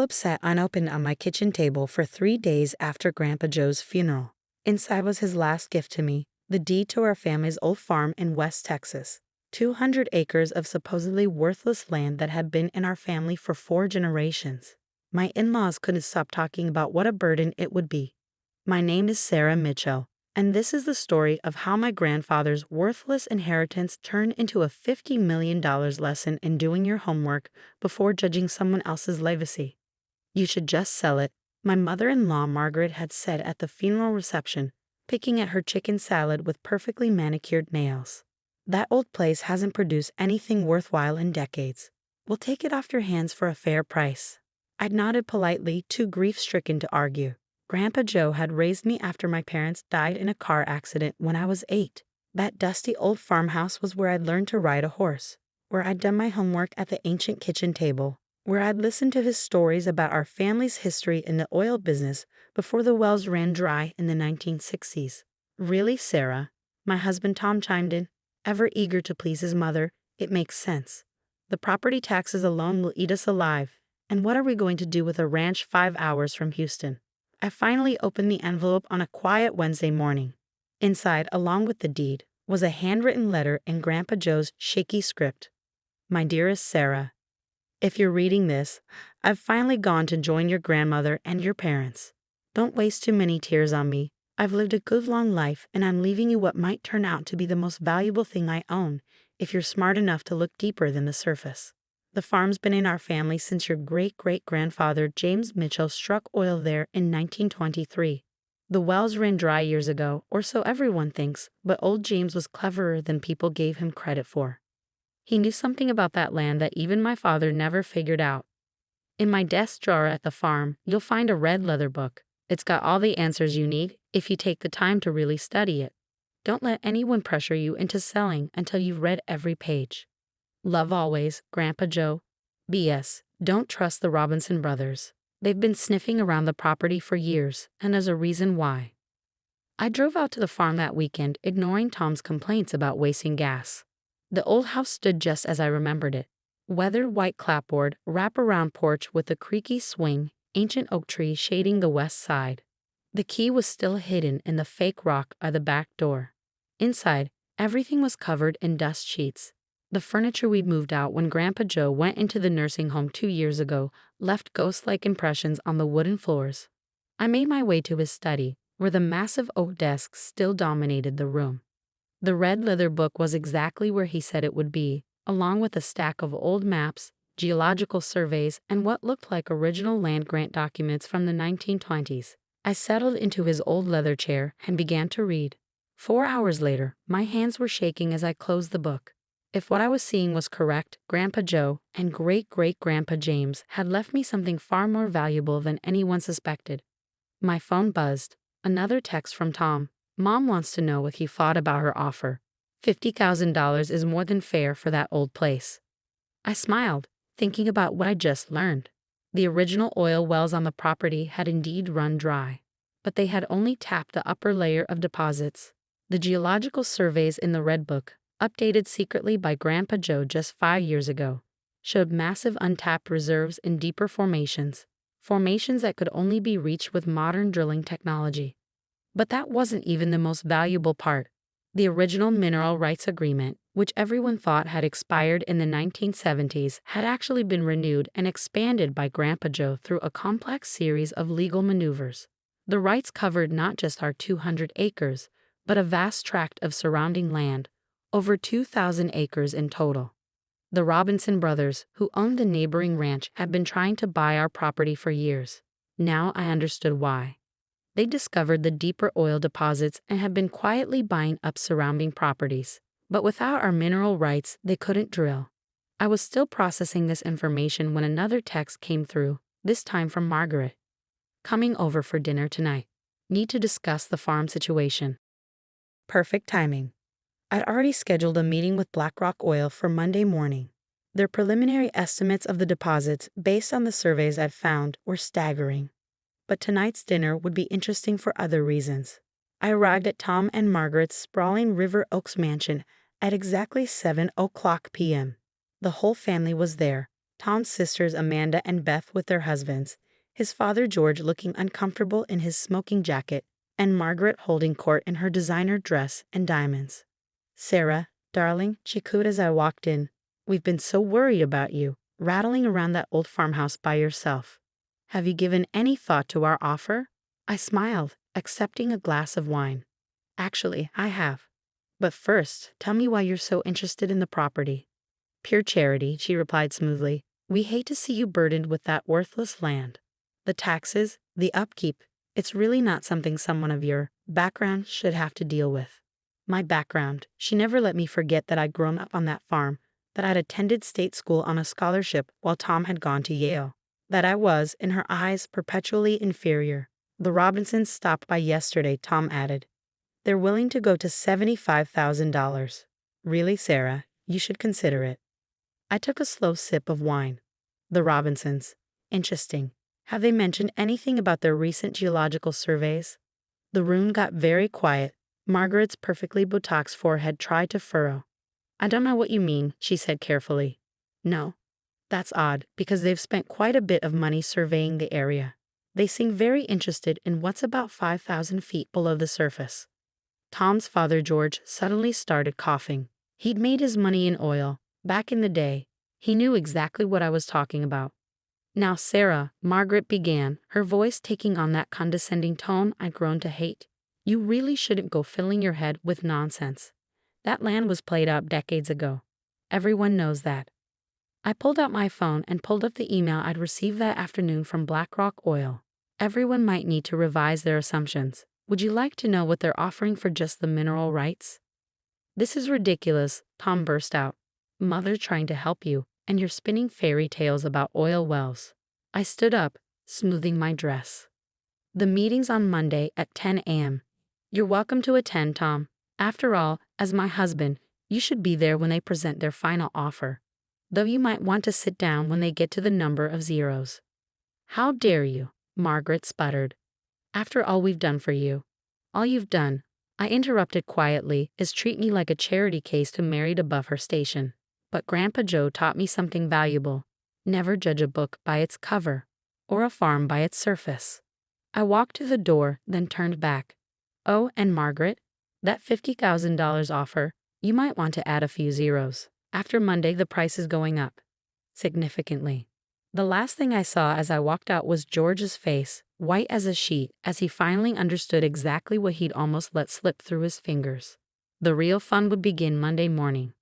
envelope sat unopened on my kitchen table for 3 days after Grandpa Joe's funeral. Inside was his last gift to me, the deed to our family's old farm in West Texas. 200 acres of supposedly worthless land that had been in our family for 4 generations. My in-laws couldn't stop talking about what a burden it would be. My name is Sarah Mitchell, and this is the story of how my grandfather's worthless inheritance turned into a $50 million lesson in doing your homework before judging someone else's legacy. You should just sell it, my mother-in-law Margaret had said at the funeral reception, picking at her chicken salad with perfectly manicured nails. That old place hasn't produced anything worthwhile in decades. We'll take it off your hands for a fair price. I nodded politely, too grief-stricken to argue. Grandpa Joe had raised me after my parents died in a car accident when I was 8. That dusty old farmhouse was where I'd learned to ride a horse, where I'd done my homework at the ancient kitchen table, where I'd listened to his stories about our family's history in the oil business before the wells ran dry in the 1960s. Really, Sarah? My husband Tom chimed in, ever eager to please his mother. It makes sense. The property taxes alone will eat us alive. And what are we going to do with a ranch 5 hours from Houston? I finally opened the envelope on a quiet Wednesday morning. Inside, along with the deed, was a handwritten letter in Grandpa Joe's shaky script. My dearest Sarah, if you're reading this, I've finally gone to join your grandmother and your parents. Don't waste too many tears on me. I've lived a good long life, and I'm leaving you what might turn out to be the most valuable thing I own, if you're smart enough to look deeper than the surface. The farm's been in our family since your great-great-grandfather James Mitchell struck oil there in 1923. The wells ran dry years ago, or so everyone thinks, but old James was cleverer than people gave him credit for. He knew something about that land that even my father never figured out. In my desk drawer at the farm, you'll find a red leather book. It's got all the answers you need if you take the time to really study it. Don't let anyone pressure you into selling until you've read every page. Love always, Grandpa Joe. B.S. Don't trust the Robinson brothers. They've been sniffing around the property for years, and there's a reason why. I drove out to the farm that weekend, ignoring Tom's complaints about wasting gas. The old house stood just as I remembered it. Weathered white clapboard, wrap-around porch with a creaky swing, ancient oak tree shading the west side. The key was still hidden in the fake rock by the back door. Inside, everything was covered in dust sheets. The furniture we'd moved out when Grandpa Joe went into the nursing home 2 years ago left ghost-like impressions on the wooden floors. I made my way to his study, where the massive oak desk still dominated the room. The red leather book was exactly where he said it would be, along with a stack of old maps, geological surveys, and what looked like original land grant documents from the 1920s. I settled into his old leather chair and began to read. 4 hours later, my hands were shaking as I closed the book. If what I was seeing was correct, Grandpa Joe and great-great-grandpa James had left me something far more valuable than anyone suspected. My phone buzzed. Another text from Tom. Mom wants to know what he thought about her offer. $50,000 is more than fair for that old place. I smiled, thinking about what I just learned. The original oil wells on the property had indeed run dry, but they had only tapped the upper layer of deposits. The geological surveys in the Red Book, updated secretly by Grandpa Joe just 5 years ago, showed massive untapped reserves in deeper formations that could only be reached with modern drilling technology. But that wasn't even the most valuable part. The original mineral rights agreement, which everyone thought had expired in the 1970s, had actually been renewed and expanded by Grandpa Joe through a complex series of legal maneuvers. The rights covered not just our 200 acres, but a vast tract of surrounding land, over 2,000 acres in total. The Robinson brothers, who owned the neighboring ranch, had been trying to buy our property for years. Now I understood why. They discovered the deeper oil deposits and had been quietly buying up surrounding properties. But without our mineral rights, they couldn't drill. I was still processing this information when another text came through, this time from Margaret. Coming over for dinner tonight. Need to discuss the farm situation. Perfect timing. I'd already scheduled a meeting with BlackRock Oil for Monday morning. Their preliminary estimates of the deposits, based on the surveys I'd found, were staggering. But tonight's dinner would be interesting for other reasons. I arrived at Tom and Margaret's sprawling River Oaks mansion at exactly 7:00 p.m. The whole family was there, Tom's sisters Amanda and Beth with their husbands, his father George looking uncomfortable in his smoking jacket, and Margaret holding court in her designer dress and diamonds. "Sarah, darling," she cooed as I walked in, "we've been so worried about you, rattling around that old farmhouse by yourself. Have you given any thought to our offer?" I smiled, accepting a glass of wine. "Actually, I have. But first, tell me why you're so interested in the property." "Pure charity," she replied smoothly. "We hate to see you burdened with that worthless land. The taxes, the upkeep, it's really not something someone of your background should have to deal with." My background. She never let me forget that I'd grown up on that farm, that I'd attended state school on a scholarship while Tom had gone to Yale, that I was, in her eyes, perpetually inferior. "The Robinsons stopped by yesterday," Tom added. "They're willing to go to $75,000. Really, Sarah, you should consider it." I took a slow sip of wine. "The Robinsons. Interesting. Have they mentioned anything about their recent geological surveys?" The room got very quiet. Margaret's perfectly Botox forehead tried to furrow. "I don't know what you mean," she said carefully. "No. That's odd, because they've spent quite a bit of money surveying the area. They seem very interested in what's about 5,000 feet below the surface." Tom's father George suddenly started coughing. He'd made his money in oil. Back in the day, he knew exactly what I was talking about. "Now, Sarah," Margaret began, her voice taking on that condescending tone I'd grown to hate, "you really shouldn't go filling your head with nonsense. That land was played out decades ago. Everyone knows that." I pulled out my phone and pulled up the email I'd received that afternoon from BlackRock Oil. "Everyone might need to revise their assumptions. Would you like to know what they're offering for just the mineral rights?" "This is ridiculous," Tom burst out. "Mother trying to help you, and you're spinning fairy tales about oil wells." I stood up, smoothing my dress. "The meeting's on Monday at 10 a.m. You're welcome to attend, Tom. After all, as my husband, you should be there when they present their final offer. Though you might want to sit down when they get to the number of zeros." "How dare you?" Margaret sputtered. "After all we've done for you." "All you've done," I interrupted quietly, "is treat me like a charity case to married above her station. But Grandpa Joe taught me something valuable. Never judge a book by its cover, or a farm by its surface." I walked to the door, then turned back. "Oh, and Margaret, that $50,000 offer, you might want to add a few zeros. After Monday, the price is going up significantly." The last thing I saw as I walked out was George's face, white as a sheet, as he finally understood exactly what he'd almost let slip through his fingers. The real fun would begin Monday morning.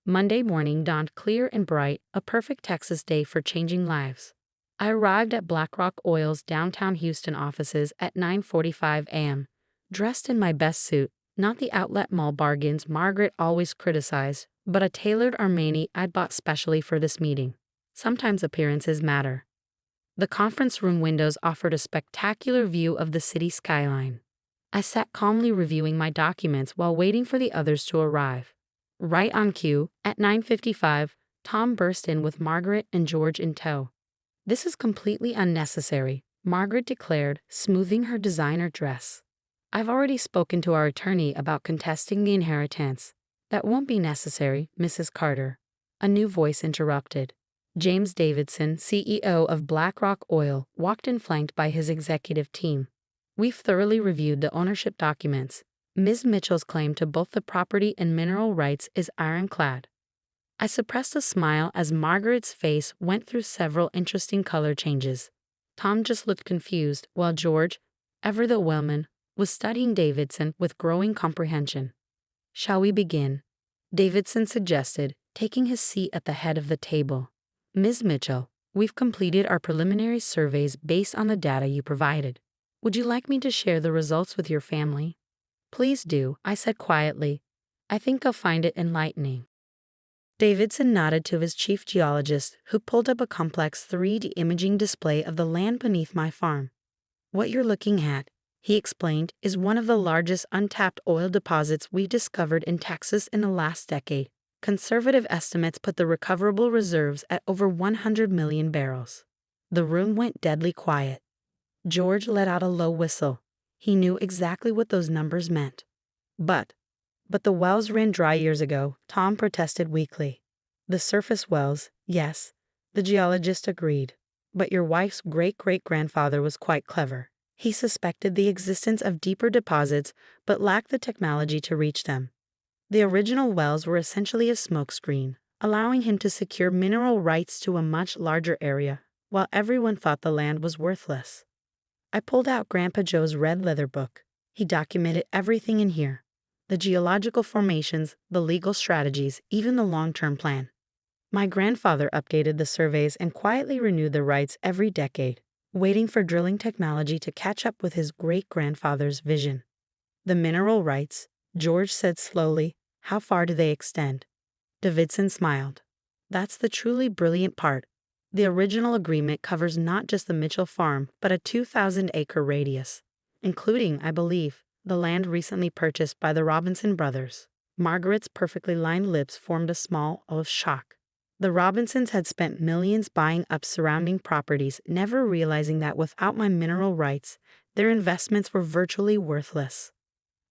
Monday morning dawned clear and bright, a perfect Texas day for changing lives. I arrived at BlackRock Oil's downtown Houston offices at 9:45 a.m., dressed in my best suit, not the outlet mall bargains Margaret always criticized, but a tailored Armani I'd bought specially for this meeting. Sometimes appearances matter. The conference room windows offered a spectacular view of the city skyline. I sat calmly reviewing my documents while waiting for the others to arrive. Right on cue, at 9:55, Tom burst in with Margaret and George in tow. "This is completely unnecessary," Margaret declared, smoothing her designer dress. "I've already spoken to our attorney about contesting the inheritance." "That won't be necessary, Mrs. Carter," a new voice interrupted. James Davidson, CEO of BlackRock Oil, walked in flanked by his executive team. "We've thoroughly reviewed the ownership documents. Ms. Mitchell's claim to both the property and mineral rights is ironclad." I suppressed a smile as Margaret's face went through several interesting color changes. Tom just looked confused, while George, ever the wellman, was studying Davidson with growing comprehension. "Shall we begin?" Davidson suggested, taking his seat at the head of the table. "Ms. Mitchell, we've completed our preliminary surveys based on the data you provided. Would you like me to share the results with your family?" "Please do," I said quietly. "I think I'll find it enlightening." Davidson nodded to his chief geologist, who pulled up a complex 3D imaging display of the land beneath my farm. "What you're looking at," he explained, "is one of the largest untapped oil deposits we've discovered in Texas in the last decade. Conservative estimates put the recoverable reserves at over 100 million barrels." The room went deadly quiet. George let out a low whistle. He knew exactly what those numbers meant. But the wells ran dry years ago," Tom protested weakly. "The surface wells, yes. The geologist agreed. But your wife's great-great-grandfather was quite clever. He suspected the existence of deeper deposits but lacked the technology to reach them. The original wells were essentially a smokescreen, allowing him to secure mineral rights to a much larger area, while everyone thought the land was worthless. I pulled out Grandpa Joe's red leather book. He documented everything in here: the geological formations, the legal strategies, even the long-term plan. My grandfather updated the surveys and quietly renewed the rights every decade, waiting for drilling technology to catch up with his great-grandfather's vision. The mineral rights, George said slowly, how far do they extend? Davidson smiled. That's the truly brilliant part. The original agreement covers not just the Mitchell farm, but a 2,000-acre radius, including, I believe, the land recently purchased by the Robinson brothers. Margaret's perfectly lined lips formed a smile of shock. The Robinsons had spent millions buying up surrounding properties, never realizing that without my mineral rights, their investments were virtually worthless.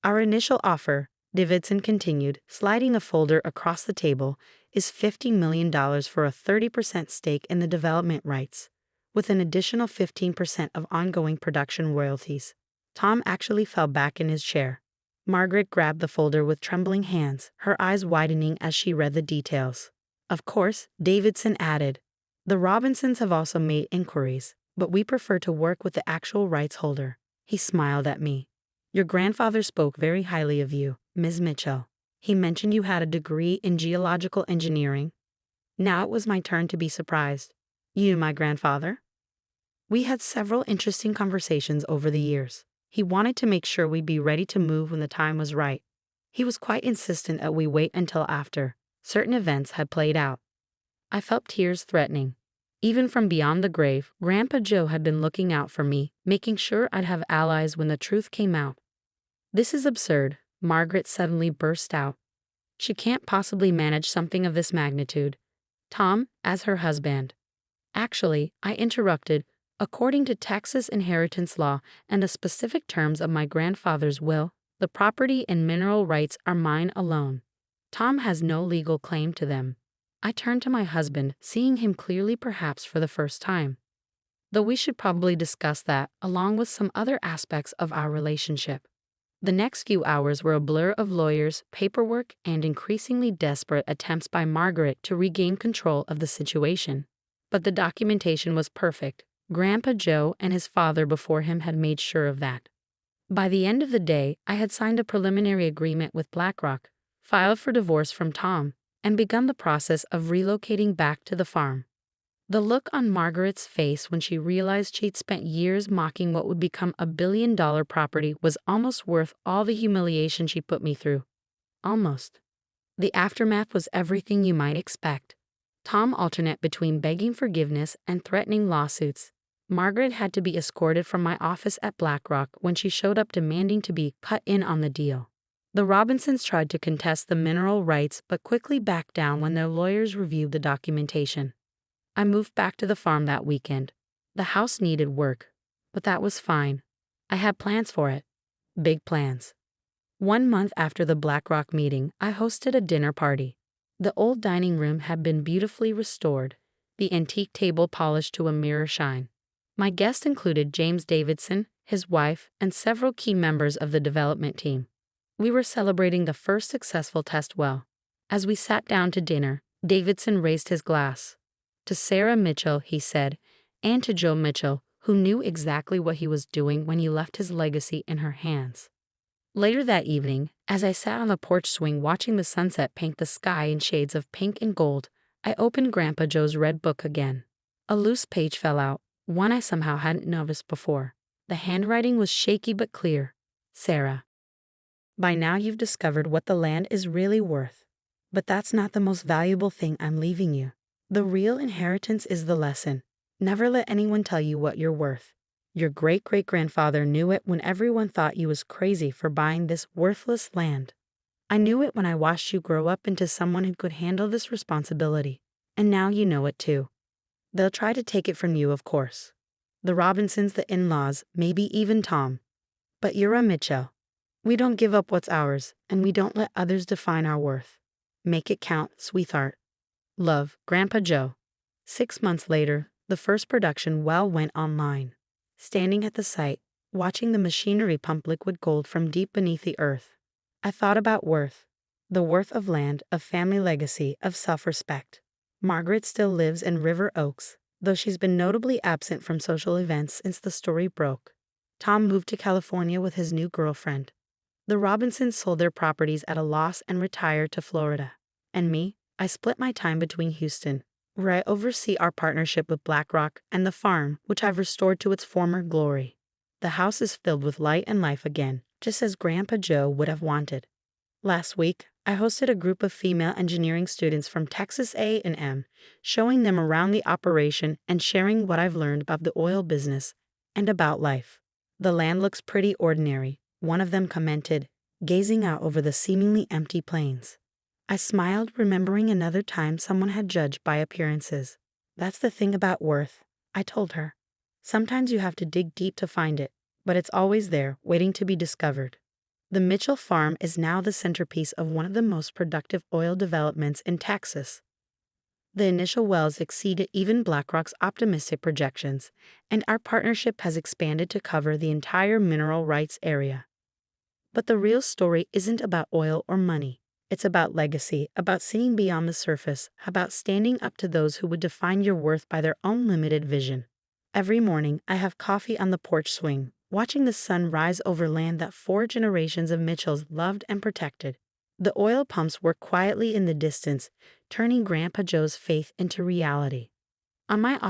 Our initial offer, Davidson continued, sliding a folder across the table, is $50 million for a 30% stake in the development rights, with an additional 15% of ongoing production royalties. Tom actually fell back in his chair. Margaret grabbed the folder with trembling hands, her eyes widening as she read the details. Of course, Davidson added, the Robinsons have also made inquiries, but we prefer to work with the actual rights holder. He smiled at me. Your grandfather spoke very highly of you, Ms. Mitchell. He mentioned you had a degree in geological engineering. Now it was my turn to be surprised. You, my grandfather? We had several interesting conversations over the years. He wanted to make sure we'd be ready to move when the time was right. He was quite insistent that we wait until after certain events had played out. I felt tears threatening. Even from beyond the grave, Grandpa Joe had been looking out for me, making sure I'd have allies when the truth came out. This is absurd, Margaret suddenly burst out. She can't possibly manage something of this magnitude. Tom, as her husband. Actually, I interrupted, according to Texas inheritance law and the specific terms of my grandfather's will, the property and mineral rights are mine alone. Tom has no legal claim to them. I turned to my husband, seeing him clearly perhaps for the first time. Though we should probably discuss that, along with some other aspects of our relationship. The next few hours were a blur of lawyers, paperwork, and increasingly desperate attempts by Margaret to regain control of the situation. But the documentation was perfect. Grandpa Joe and his father before him had made sure of that. By the end of the day, I had signed a preliminary agreement with BlackRock, filed for divorce from Tom, and begun the process of relocating back to the farm. The look on Margaret's face when she realized she'd spent years mocking what would become a billion-dollar property was almost worth all the humiliation she put me through. Almost. The aftermath was everything you might expect. Tom alternated between begging forgiveness and threatening lawsuits. Margaret had to be escorted from my office at BlackRock when she showed up demanding to be cut in on the deal. The Robinsons tried to contest the mineral rights but quickly backed down when their lawyers reviewed the documentation. I moved back to the farm that weekend. The house needed work, but that was fine. I had plans for it. Big plans. 1 month after the BlackRock meeting, I hosted a dinner party. The old dining room had been beautifully restored, the antique table polished to a mirror shine. My guests included James Davidson, his wife, and several key members of the development team. We were celebrating the first successful test well. As we sat down to dinner, Davidson raised his glass. To Sarah Mitchell, he said, and to Joe Mitchell, who knew exactly what he was doing when he left his legacy in her hands. Later that evening, as I sat on the porch swing watching the sunset paint the sky in shades of pink and gold, I opened Grandpa Joe's red book again. A loose page fell out, one I somehow hadn't noticed before. The handwriting was shaky but clear. Sarah. By now you've discovered what the land is really worth. But that's not the most valuable thing I'm leaving you. The real inheritance is the lesson. Never let anyone tell you what you're worth. Your great-great-grandfather knew it when everyone thought you was crazy for buying this worthless land. I knew it when I watched you grow up into someone who could handle this responsibility. And now you know it too. They'll try to take it from you, of course. The Robinsons, the in-laws, maybe even Tom. But you're a Mitchell. We don't give up what's ours, and we don't let others define our worth. Make it count, sweetheart. Love, Grandpa Joe. 6 months later, the first production well went online. Standing at the site, watching the machinery pump liquid gold from deep beneath the earth, I thought about worth. The worth of land, of family legacy, of self-respect. Margaret still lives in River Oaks, though she's been notably absent from social events since the story broke. Tom moved to California with his new girlfriend. The Robinsons sold their properties at a loss and retired to Florida. And me, I split my time between Houston, where I oversee our partnership with BlackRock, and the farm, which I've restored to its former glory. The house is filled with light and life again, just as Grandpa Joe would have wanted. Last week, I hosted a group of female engineering students from Texas A&M, showing them around the operation and sharing what I've learned about the oil business and about life. The land looks pretty ordinary, one of them commented, gazing out over the seemingly empty plains. I smiled, remembering another time someone had judged by appearances. That's the thing about worth, I told her. Sometimes you have to dig deep to find it, but it's always there, waiting to be discovered. The Mitchell Farm is now the centerpiece of one of the most productive oil developments in Texas. The initial wells exceeded even BlackRock's optimistic projections, and our partnership has expanded to cover the entire mineral rights area. But the real story isn't about oil or money. It's about legacy, about seeing beyond the surface, about standing up to those who would define your worth by their own limited vision. Every morning, I have coffee on the porch swing, watching the sun rise over land that 4 generations of Mitchells loved and protected. The oil pumps work quietly in the distance, turning Grandpa Joe's faith into reality. On my